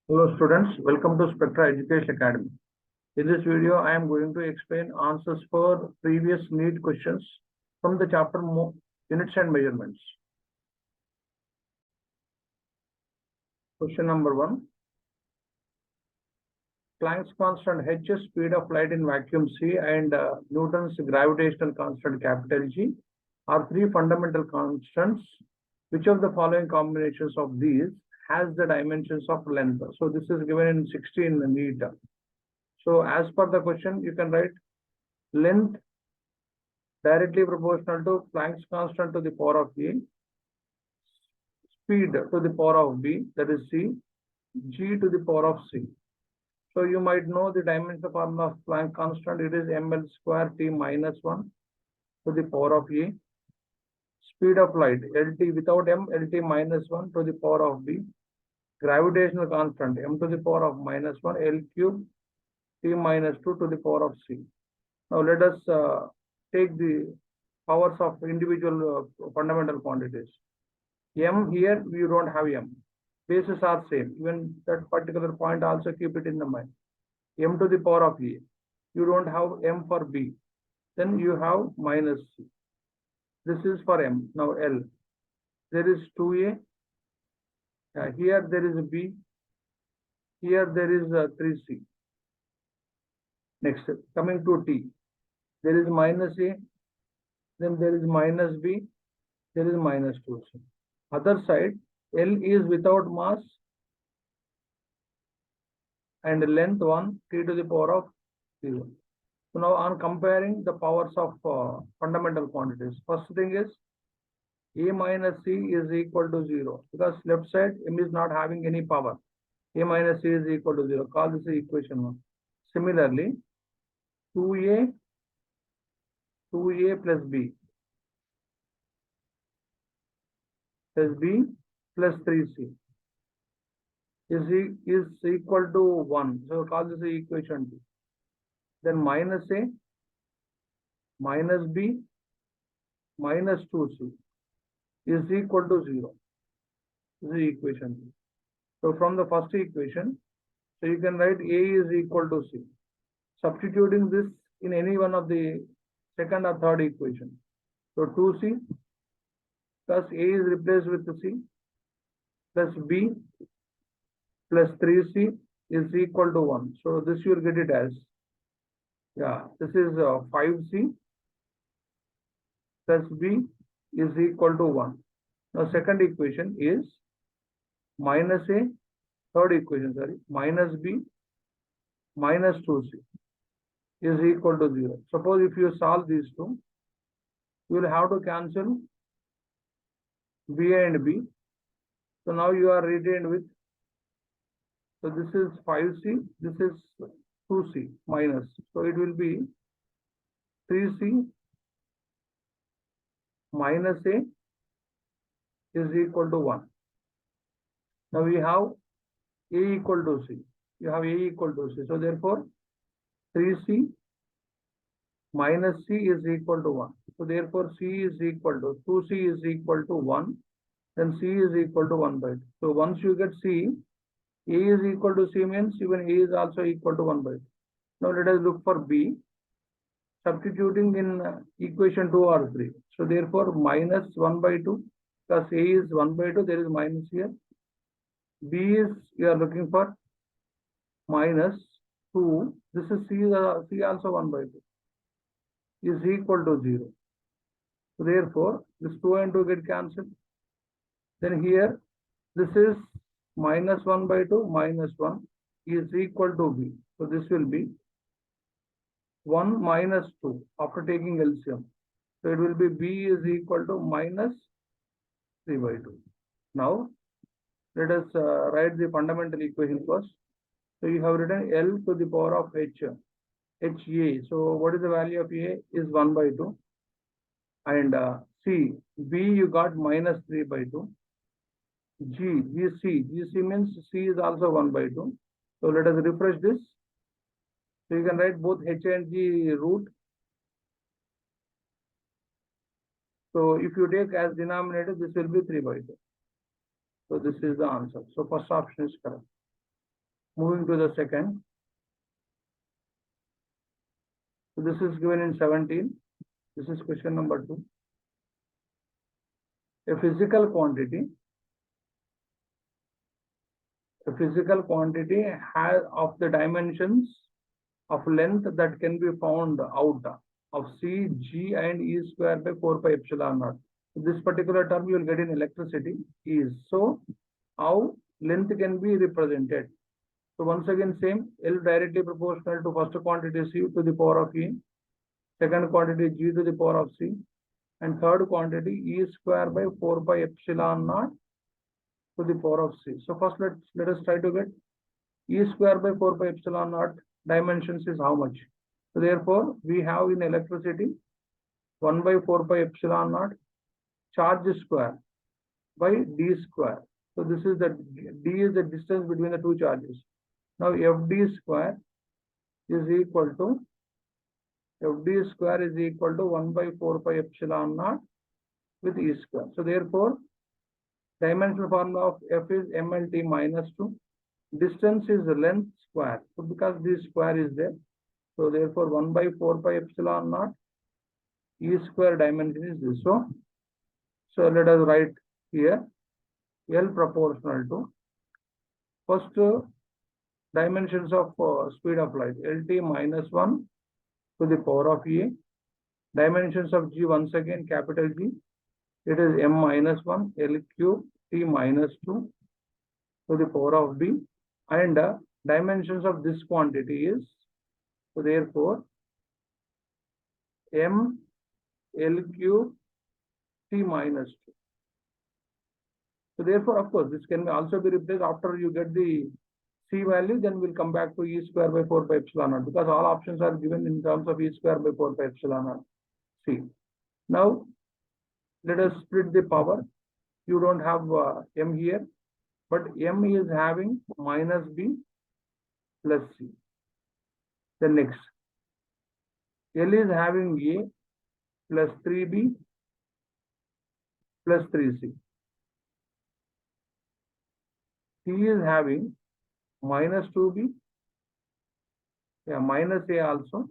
Hello students, welcome to Spectra Education Academy. In this video, I am going to explain answers for previous NEET questions from the chapter Units and Measurements. Question number 1. Planck's constant h, speed of light in vacuum C, and Newton's gravitational constant capital G are three fundamental constants. Which of the following combinations of these has the dimensions of length? So this is given in 16 NEET. So as per the question, you can write length directly proportional to Planck's constant to the power of A, speed to the power of B, that is C, G to the power of C. So you might know the dimension formula of Planck constant. It is ml square T minus 1 to the power of A. Speed of light, LT without M, LT minus 1 to the power of B. Gravitational constant, M to the power of minus 1, L cube, T minus 2 to the power of C. Now let us take the powers of individual fundamental quantities. M here, we don't have M. Bases are same. Even that particular point also keep it in the mind. M to the power of A. You don't have M for B. Then you have minus C. This is for M. Now L. There is 2A. Here there is B. Here there is 3C. Next, coming to T. There is minus A. Then there is minus B. There is minus 2C. Other side, L is without mass and length 1, T to the power of 0. So now on comparing the powers of fundamental quantities, first thing is A minus C is equal to 0 because left side M is not having any power. A minus C is equal to 0. Call this equation 1. Similarly, 2A plus B plus 3C is equal to 1. So call this equation 2. Then minus A, minus B, minus 2C is equal to 0. This is equation 2. So from the first equation, so you can write A is equal to C. Substituting this in any one of the second or third equation. So 2C plus A is replaced with C plus B plus 3C is equal to 1. So this you will get it as, this is 5C plus B is equal to 1. Now second equation is minus A, third equation, sorry, minus B minus 2C is equal to 0. Suppose if you solve these two, you will have to cancel B and B. So now you are retained with, so this is 5C, this is 2C minus. So it will be 3C minus A is equal to 1. Now we have A equal to C. You have A equal to C. So therefore, 3C minus C is equal to 1. So therefore, C is equal to 2C is equal to 1. Then C is equal to 1 by 2. So once you get C, A is equal to C means even A is also equal to 1 by 2. Now let us look for B, substituting in equation 2 or 3. So therefore, minus 1 by 2 plus A is 1 by 2, there is minus here. B is, you are looking for minus 2. This is C also 1 by 2 is equal to 0. So therefore, this 2 and 2 get cancelled. Then here, this is minus 1 by 2 minus 1 is equal to B. So this will be 1 minus 2 after taking LCM. So it will be B is equal to minus 3 by 2. Now, let us write the fundamental equation first. So you have written L to the power of HA. So what is the value of A is 1 by 2. And B you got minus 3 by 2. GC means C is also 1 by 2. So let us refresh this. So you can write both H and G root. So if you take as denominator, this will be 3 by 2. So this is the answer. So first option is correct. Moving to the second. So this is given in 17. This is question number 2. A physical quantity has of the dimensions of length that can be found out of C, G and E square by 4 pi epsilon naught. This particular term you will get in electricity is. So how length can be represented? So once again same, L directly proportional to first quantity C to the power of E, second quantity G to the power of C, and third quantity E square by 4 pi epsilon naught to the power of C. So first let us try to get E square by 4 pi epsilon naught dimensions is how much? So therefore we have in electricity 1 by 4 pi epsilon naught charge square by d square. So this is the d is the distance between the two charges. Now fd square is equal to 1 by 4 pi epsilon naught with E square. So therefore dimensional formula of F is mlt minus 2. Distance is the length square. So because this square is there, so therefore 1 by 4 pi epsilon naught E square dimension is this. So let us write here L proportional to first dimensions of speed of light, Lt minus 1 to the power of E. Dimensions of G once again capital G. It is m minus 1 L cube T minus 2 to the power of B. And dimensions of this quantity is, so therefore m L cube T minus 2. So therefore, of course, this can also be replaced after you get the C value, then we'll come back to E square by 4 pi epsilon naught, because all options are given in terms of E square by 4 pi epsilon naught C. Now, let us split the power. You don't have M here, but M is having minus B plus C. The next, L is having A plus 3B plus 3C. T is having minus 2B, minus A also,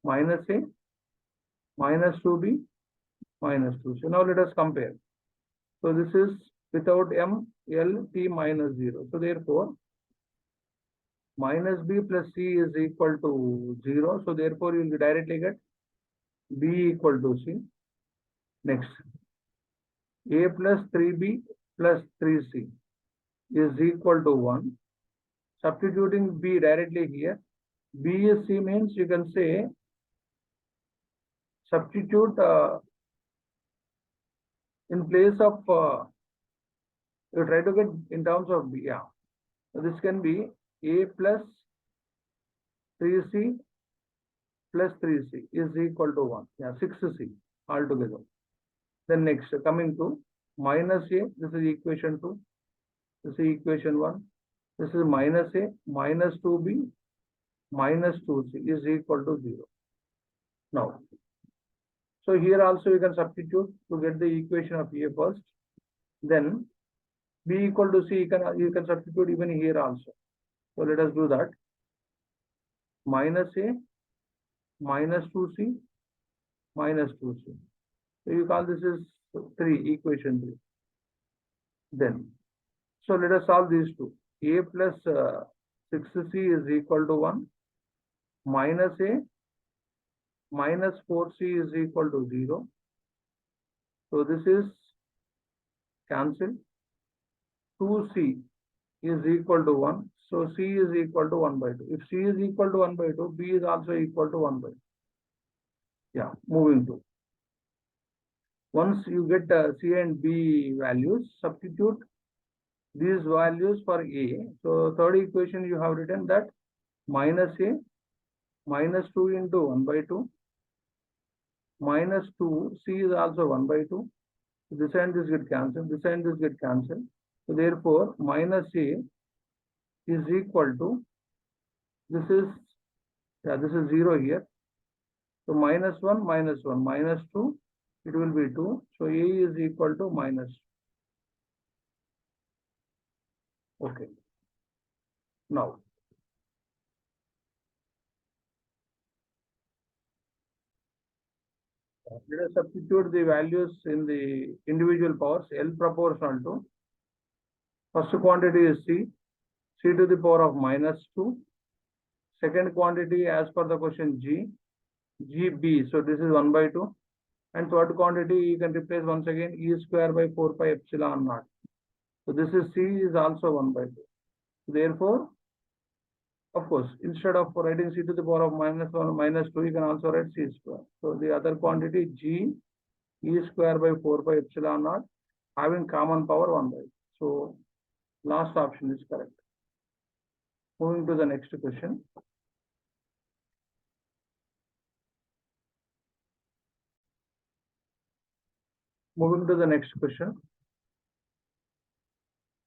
minus A, minus 2B, minus 2. So now let us compare. So this is without M, L, T minus 0. So therefore, minus B plus C is equal to 0. So therefore, you will directly get B equal to C. Next, A plus 3B plus 3C is equal to 1. Substituting B directly here, B is C means you can say substitute in place of you try to get in terms of B. Yeah, so this can be A plus 3C plus 3C is equal to 1. Yeah, 6C altogether. Then next, coming to minus A, this is equation 2. This is equation 1. This is minus A, minus 2B, minus 2C is equal to 0. Now, so here also you can substitute to get the equation of A first. Then B equal to C, you can substitute even here also. So let us do that. Minus A, minus 2C, minus 2C. So you call this is 3, equation 3. Then, so let us solve these two. A plus 6C is equal to 1. Minus A minus 4C is equal to 0. So this is cancelled. 2C is equal to 1. So C is equal to 1 by 2. If C is equal to 1 by 2, B is also equal to 1 by 2. Yeah, moving to. Once you get C and B values, substitute these values for A. So third equation you have written that minus A minus 2 into 1 by 2 minus 2, C is also 1 by 2. This and this get cancelled, this and this get cancelled. So therefore, minus A is equal to, this is 0 here. So minus 1, minus 1, minus 2, it will be 2. So A is equal to minus 2. Okay. Now, let us substitute the values in the individual powers. L proportional to first quantity is C, C to the power of -2. Second quantity as per the question G, GB. So this is 1 by 2. And third quantity you can replace once again E square by 4 pi epsilon naught. So this is C is also 1 by 2. Therefore, of course, instead of writing C to the power of -1 -2, you can also write C square. So the other quantity G E square by 4 pi epsilon naught having common power 1 by 2. So last option is correct. Moving to the next question. Moving to the next question.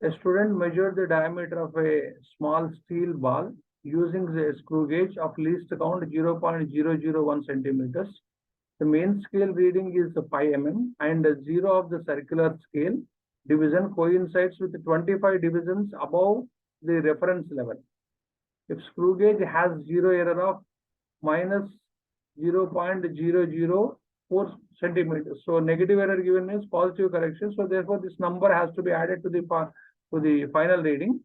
A student measured the diameter of a small steel ball using the screw gauge of least count 0.001 centimeters. The main scale reading is 5 mm and 0 of the circular scale division coincides with 25 divisions above the reference level. If screw gauge has 0 error of minus 0.004 centimeters. So negative error given is positive correction. So therefore this number has to be added to the final reading,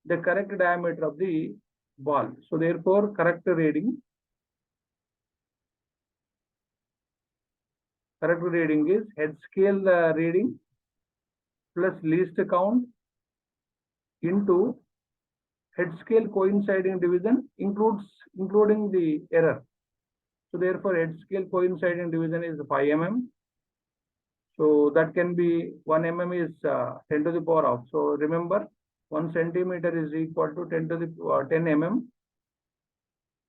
the correct diameter of the ball. So therefore correct reading is head scale reading plus least count into head scale coinciding division including the error. So therefore head scale coinciding division is 5 mm. So that can be 1 mm is 10 to the power of. So remember 1 centimeter is equal to 10 mm.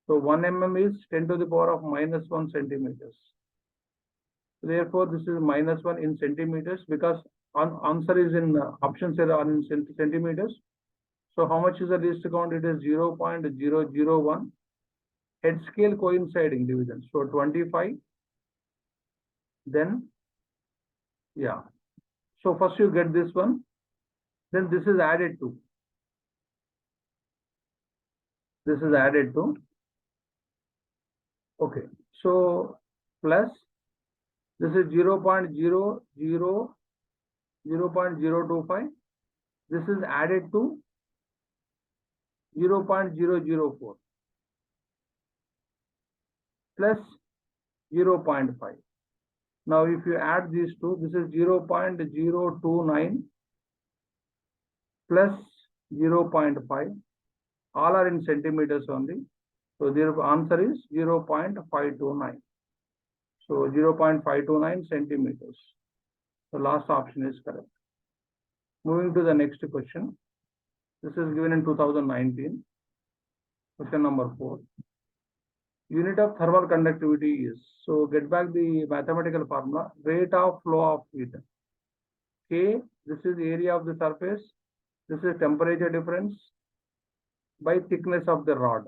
So 1 mm is 10 to the power of -1 centimeters. Therefore, this is -1 in centimeters because answer is in options are in centimeters. So how much is the least count? It is 0.001. Head scale coinciding division. So 25. Then, yeah. So first you get this one. Then this is added to. This is added to. Okay. So plus this is 0.025. This is added to 0.004 plus 0.5. Now, if you add these two, this is 0.029 plus 0.5. All are in centimeters only. So the answer is 0.529. So 0.529 centimeters. The last option is correct. Moving to the next question. This is given in 2019. Question number 4. Unit of thermal conductivity is. So get back the mathematical formula. Rate of flow of heat. K, this is area of the surface. This is temperature difference by thickness of the rod.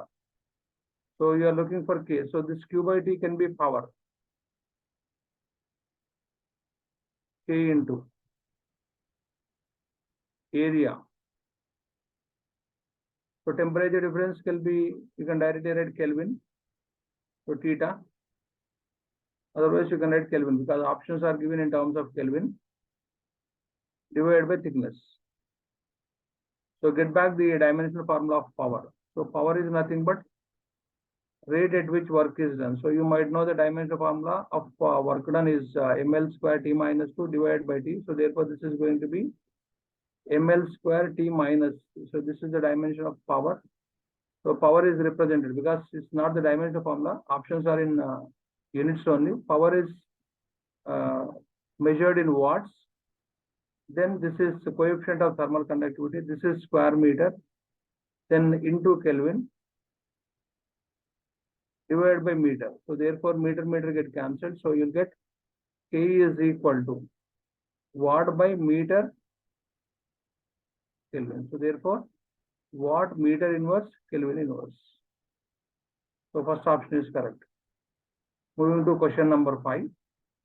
So you are looking for K. So this Q by T can be power. K into area. So temperature difference can be, you can directly write Kelvin. So theta. Otherwise you can write Kelvin because options are given in terms of Kelvin divided by thickness. So get back the dimensional formula of power. So power is nothing but rate at which work is done. So you might know the dimensional formula of work done is ml square T minus 2 divided by T. So therefore this is going to be ml square T minus. So this is the dimension of power. So power is represented because it's not the dimensional formula. Options are in units only. Power is measured in watts. Then this is the coefficient of thermal conductivity. This is square meter. Then into Kelvin divided by meter. So therefore meter get cancelled. So you'll get K is equal to watt by meter Kelvin. So therefore watt meter inverse Kelvin inverse. So first option is correct. Moving to question number 5.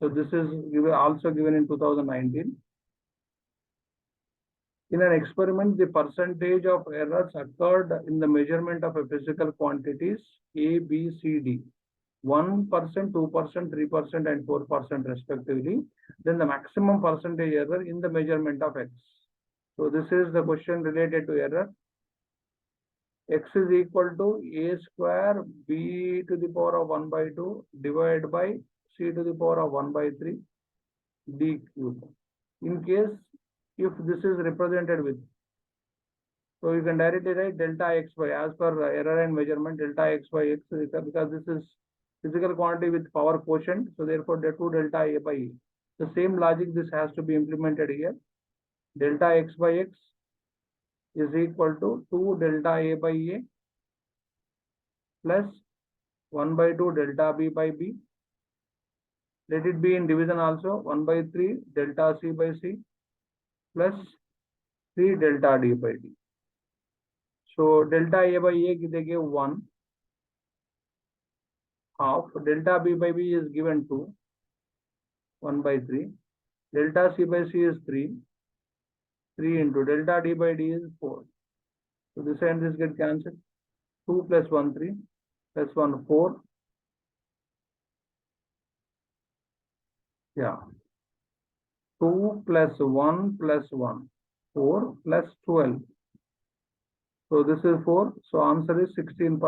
So this is also given in 2019. In an experiment, the percentage of errors occurred in the measurement of a physical quantities A, B, C, D. 1%, 2%, 3%, and 4% respectively. Then the maximum percentage error in the measurement of X. So this is the question related to error. X is equal to A square B to the power of 1 by 2 divided by C to the power of 1 by 3 D cube. In case if this is represented with, so you can directly write delta X by, as per error and measurement, delta X by X, because this is physical quantity with power quotient. So therefore, the 2 delta A by E. The same logic this has to be implemented here. Delta X by X is equal to 2 delta A by A plus 1 by 2 delta B by B. Let it be in division also, 1 by 3 delta C by C plus 3 delta D by D. So delta A by A they give 1 half, delta B by B is given 2, 1 by 3, delta C by C is 3 into delta D by D is 4. So this and this get cancelled. 2 plus 1 3 plus 1 4. Yeah. 2 plus 1 plus 1 4 plus 12. So this is 4. So answer is 16%.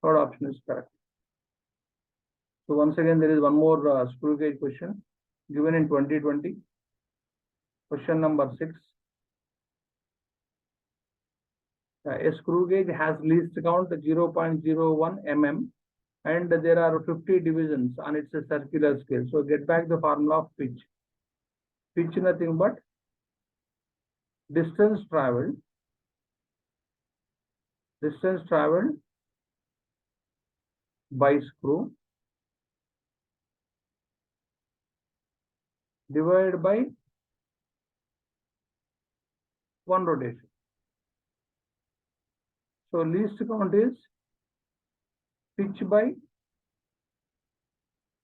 Third option is correct. So once again, there is one more screw gauge question given in 2020. Question number 6. A screw gauge has least count 0.01 mm and there are 50 divisions on its circular scale. So get back the formula of pitch. Pitch nothing but distance traveled by screw divided by 1 rotation. So least count is pitch by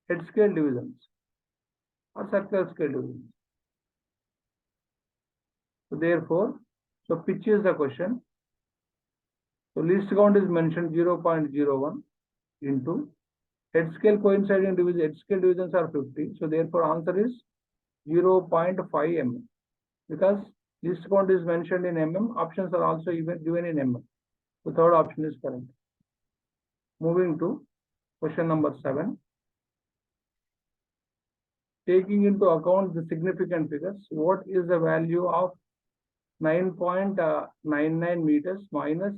head scale divisions or circular scale divisions. So therefore, so pitch is the question. So least count is mentioned 0.01 into head scale coinciding division. Head scale divisions are 50. So therefore, answer is 0.5 mm. Because least count is mentioned in mm, options are also even given in mm. The third option is correct. Moving to question number 7. Taking into account the significant figures, what is the value of 9.99 meters minus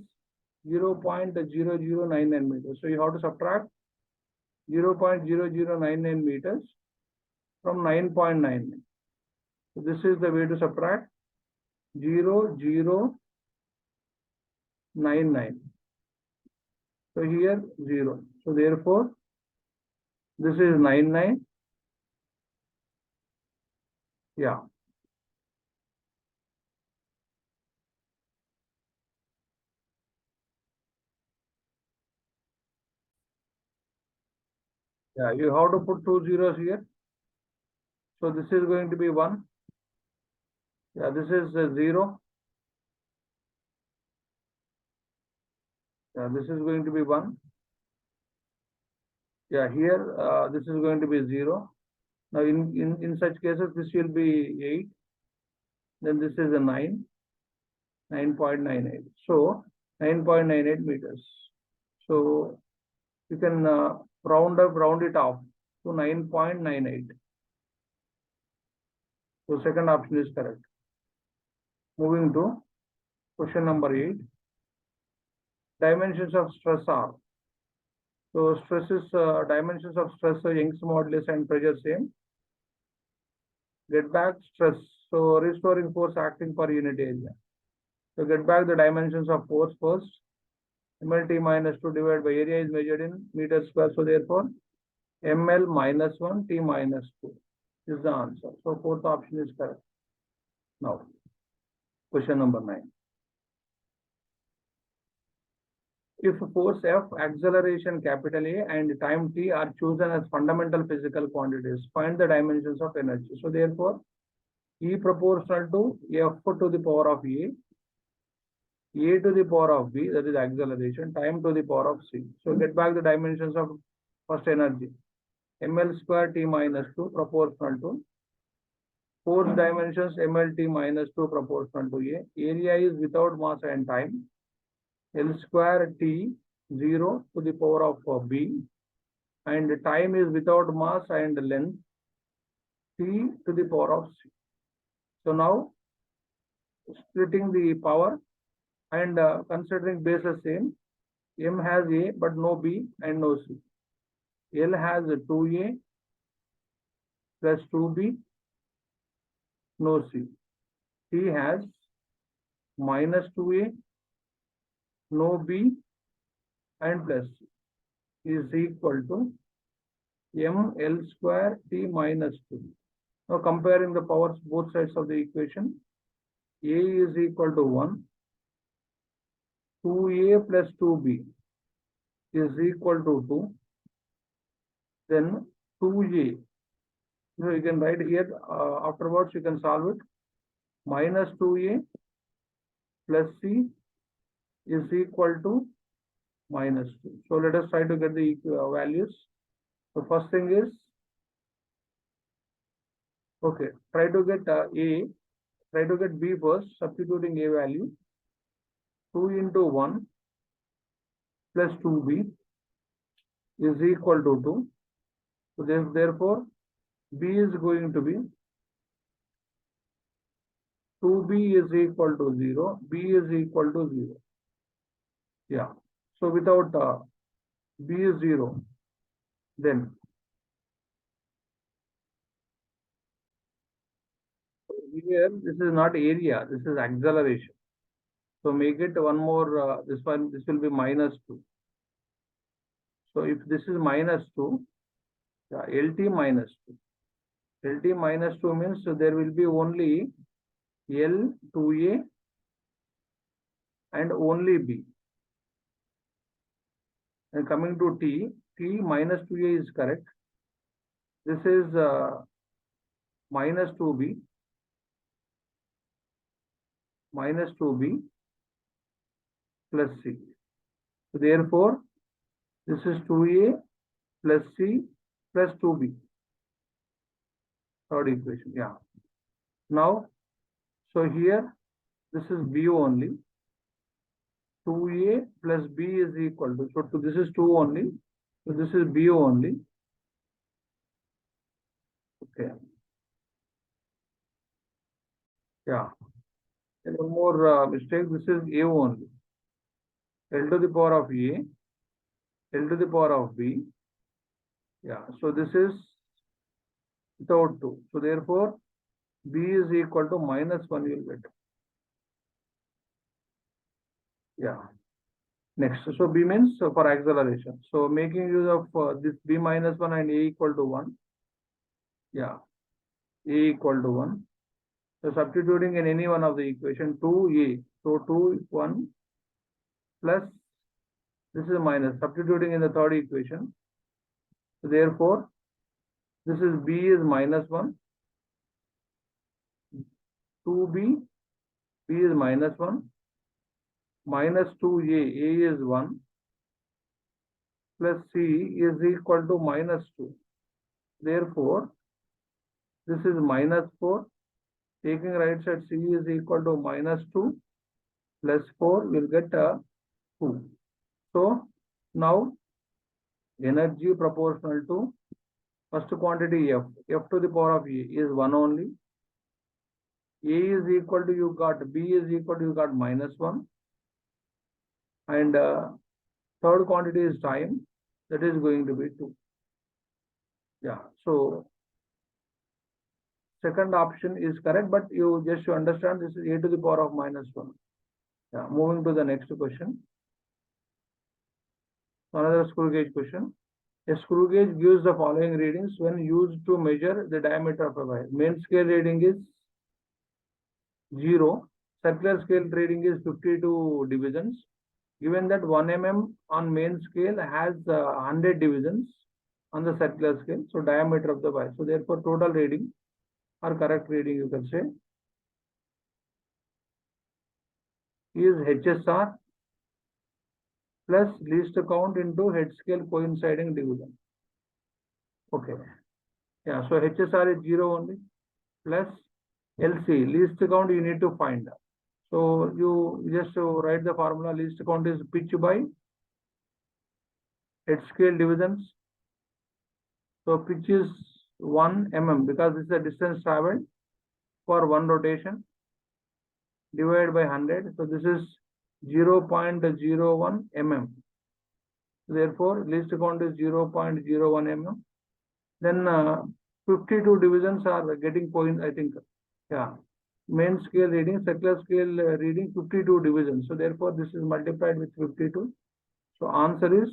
0.0099 meters? So you have to subtract 0.0099 meters from 9.99. So this is the way to subtract 0099. So here 0. So therefore, this is 99. Yeah. Yeah, you have to put 2 zeros here. So this is going to be 1. Yeah, this is 0. Yeah, this is going to be 1. Yeah, here this is going to be 0. Now in such cases, this will be 8. Then this is a 9. 9.98. So 9.98 meters. So you can round it off to 9.98. So second option is correct. Moving to question number 8. Dimensions of stress are. So stresses, dimensions of stress are Young's modulus and pressure same. Get back stress. So restoring force acting per unit area. So get back the dimensions of force first. MLT minus 2 divided by area is measured in meters square. So therefore, ML minus 1, T minus 2 is the answer. So fourth option is correct. Now, question number 9. If force F, acceleration capital A and time T are chosen as fundamental physical quantities, find the dimensions of energy. So therefore, E proportional to F to the power of A to the power of B, that is acceleration, time to the power of C. So get back the dimensions of first energy. ml square T minus 2 proportional to force dimensions ml T minus 2 proportional to A. Area is without mass and time. L square T 0 to the power of B. And time is without mass and length T to the power of C. So now splitting the power and considering bases same, M has A but no B and no C. L has 2A plus 2B, no C. T has minus 2A, no B and plus C is equal to M L square T minus 2. Now comparing the powers both sides of the equation, A is equal to 1, 2A plus 2B is equal to 2, then 2A. So you can write here, afterwards you can solve it. Minus 2A plus C is equal to minus 2. So let us try to get the values. The first thing is, okay, try to get A, try to get B first, substituting A value. 2 into 1 plus 2B is equal to 2. So therefore, B is going to be 2B is equal to 0, B is equal to 0. Yeah. So without B is 0, then here this is not area, this is acceleration. So make it one more, this will be minus 2. So if this is minus 2, yeah, LT minus 2. LT minus 2 means there will be only L, 2A and only B. And coming to T, T minus 2A is correct. This is minus 2B, minus 2B plus C. So therefore, this is 2A plus C plus 2B. Third equation, yeah. Now, so here, this is B only. 2A plus B is equal to, so this is 2 only. So this is B only. Okay. Yeah. And one more mistake, this is A only. L to the power of A, L to the power of B. Yeah. So this is without 2. So therefore, B is equal to minus 1 you will get. Yeah. Next. So B means for acceleration. So making use of this B minus 1 and A equal to 1. Yeah. A equal to 1. So substituting in any one of the equation 2A. So 2, 1 plus this is minus. Substituting in the third equation. So therefore, this is B is minus 1. 2B, B is minus 1. Minus 2A, A is 1. Plus C is equal to minus 2. Therefore, this is minus 4. Taking right side, C is equal to minus 2 plus 4 will get 2. So now energy proportional to first quantity F. F to the power of A is 1 only. A is equal to you got, B is equal to you got minus 1. And third quantity is time, that is going to be 2. Yeah. So second option is correct, but you just to understand this is A to the power of minus 1. Yeah. Moving to the next question. Another screw gauge question. A screw gauge gives the following readings when used to measure the diameter of a wire. Main scale reading is 0. Circular scale reading is 52 divisions. Given that 1 mm on main scale has 100 divisions on the circular scale, so diameter of the wire. So therefore, total reading or correct reading, you can say, is HSR plus least count into head scale coinciding division. Okay. Yeah, so HSR is 0 only, plus LC, least count you need to find. So you just write the formula, least count is pitch by head scale divisions. So pitch is 1 mm because this is the distance traveled for one rotation, divided by 100. So this is 0.01 mm. Therefore, least count is 0.01 mm. Then 52 divisions are getting points, I think. Yeah. Main scale reading, circular scale reading 52 divisions. So therefore, this is multiplied with 52. So answer is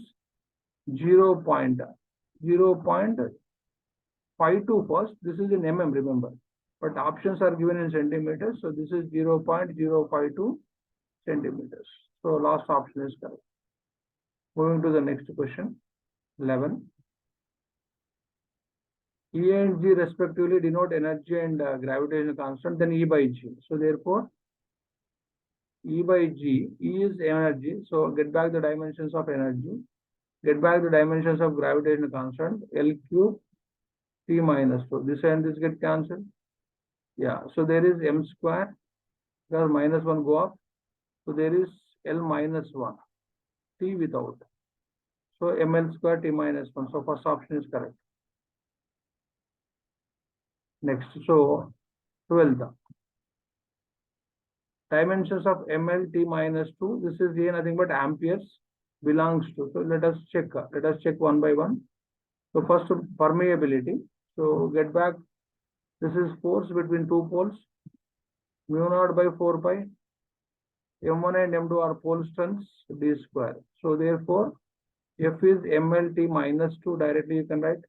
0.052 first. This is in mm, remember. But options are given in centimeters. So this is 0.052 centimeters. So last option is correct. Moving to the next question, 11. E and G respectively denote energy and gravitational constant, then E by G. So therefore, E by G, E is energy. So get back the dimensions of energy. Get back the dimensions of gravitational constant, L cube T minus 2. This and this get cancelled. Yeah, so there is M square, because minus 1 go up. So there is L minus 1, T without. So ML square T minus 1. So first option is correct. Next, so 12th. Dimensions of ML T minus 2. This is here nothing but amperes belongs to. So let us check. Let us check one by one. So first permeability. So get back. This is force between two poles. Mu naught by 4 pi. M1 and M2 are pole strengths d square. So therefore, F is MLT minus 2. Directly you can write.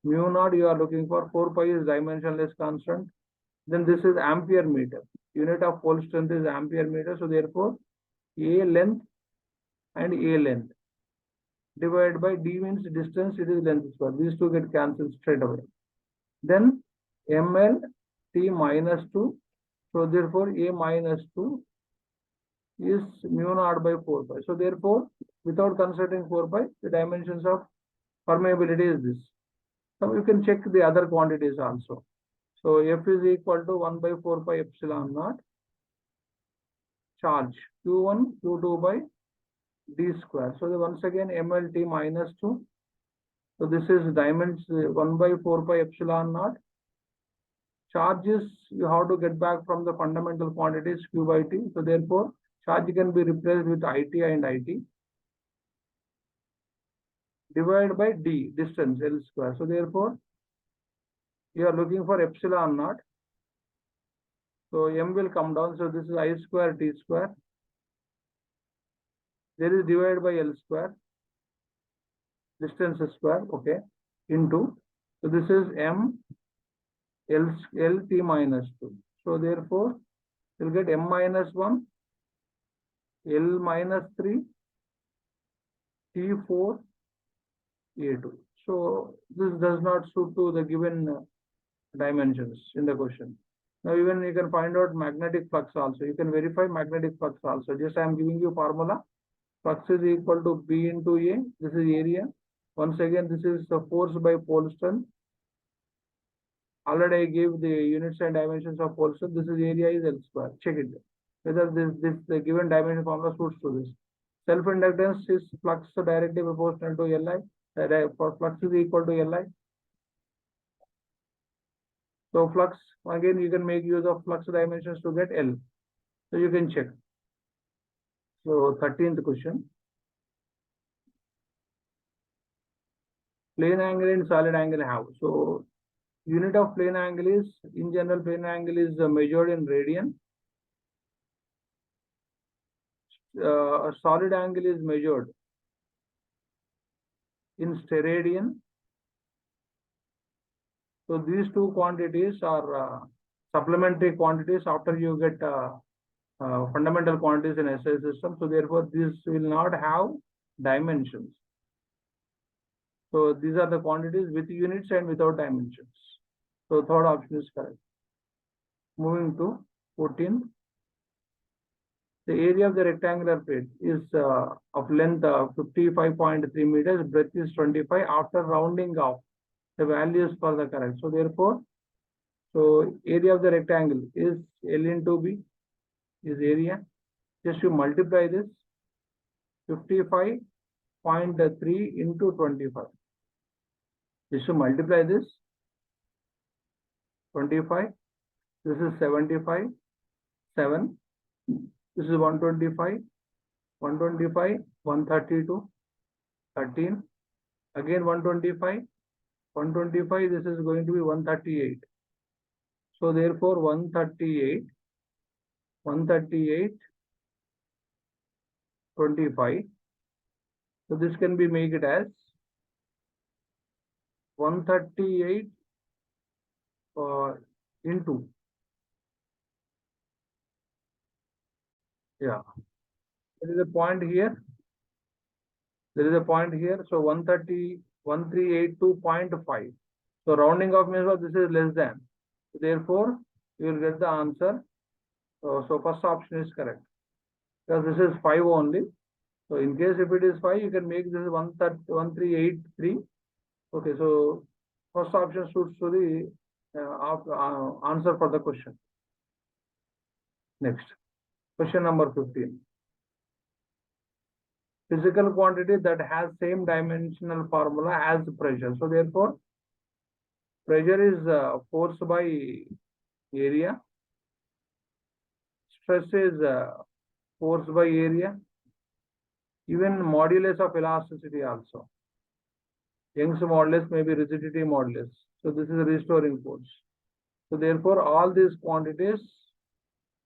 Mu naught you are looking for. 4 pi is dimensionless constant. Then this is ampere meter. Unit of pole strength is ampere meter. So therefore, A length and A length divided by D means distance. It is length square. These two get cancelled straight away. Then ML T minus 2. So therefore, A minus 2 is mu naught by 4 pi. So therefore, without considering 4 pi, the dimensions of permeability is this. Now you can check the other quantities also. So F is equal to 1 by 4 pi epsilon naught charge Q1, Q2 by D square. So once again MLT minus 2. So this is dimensions 1 by 4 pi epsilon naught. Charges you have to get back from the fundamental quantities Q by T. So therefore, charge can be replaced with IT and IT. Divided by D, distance L square. So therefore, you are looking for epsilon naught. So M will come down. So this is I square T square. There is divided by L square. Distance square, okay, into. So this is M L T minus 2. So therefore, you'll get M minus 1, L minus 3, T4, A2. So this does not suit to the given dimensions in the question. Now even you can find out magnetic flux also. You can verify magnetic flux also. Just I am giving you formula. Flux is equal to B into A. This is area. Once again, this is the force by pole strength. Already I gave the units and dimensions of pole strength. This is area is L square. Check it. Whether the given dimension formula suits to this. Self-inductance is flux directly proportional to Li. For flux is equal to Li. So flux, again you can make use of flux dimensions to get L. So you can check. So 13th question. Plane angle and solid angle have. So unit of plane angle is, in general, plane angle is measured in radian. Solid angle is measured in steradian. So these two quantities are supplementary quantities after you get fundamental quantities in SI system. So therefore, this will not have dimensions. So these are the quantities with units and without dimensions. So third option is correct. Moving to 14. The area of the rectangular plate is of length 55.3 meters, breadth is 25. After rounding off the values for the correct. So therefore, area of the rectangle is L into B is area. Just you multiply this 55.3 into 25. Just to multiply this 25. This is 75, 7. This is 125, 125, 132, 13. Again 125, 125. This is going to be 138. So therefore 138, 25. So this can be made it as 138 into. Yeah. There is a point here. There is a point here. So 1382.5. So rounding off means what? This is less than. Therefore, you will get the answer. So first option is correct. Because this is 5 only. So in case if it is 5, you can make this 1383. Okay, so first option suits to the answer for the question. Next, question number 15. Physical quantity that has same dimensional formula as pressure. So therefore, pressure is force by area. Stress is force by area. Even modulus of elasticity also. Young's modulus may be rigidity modulus. So this is a restoring force. So therefore, all these quantities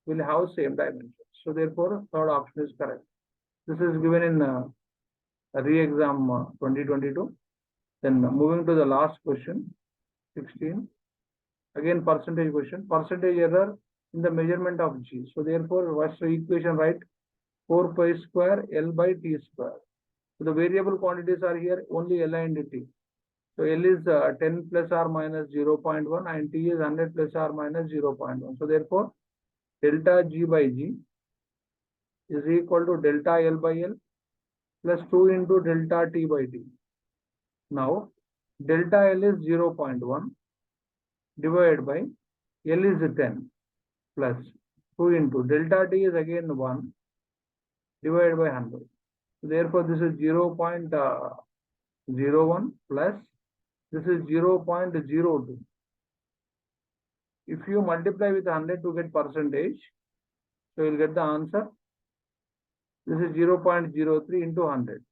will have same dimensions. So therefore, third option is correct. This is given in re-exam 2022. Then moving to the last question, 16. Again, percentage question. Percentage error in the measurement of G. So therefore, what's the equation, right? 4 pi square L by T square. So the variable quantities are here only L and T. So L is 10 plus or minus 0.1 and T is 100 plus or minus 0.1. So therefore, delta G by G is equal to delta L by L plus 2 into delta T by T. Now, delta L is 0.1 divided by L is 10 plus 2 into delta T is again 1 divided by 100. Therefore, this is 0.01 plus this is 0.02. If you multiply with 100 to get percentage, so you'll get the answer. This is 0.03 into 100.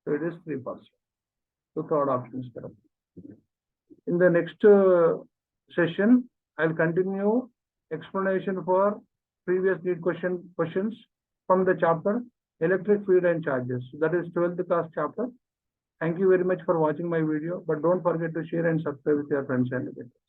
So it is 3%. So third option is correct. In the next session, I'll continue explanation for previous NEET questions from the chapter Electric Field and Charges. That is 12th class chapter. Thank you very much for watching my video, but don't forget to share and subscribe with your friends and relatives.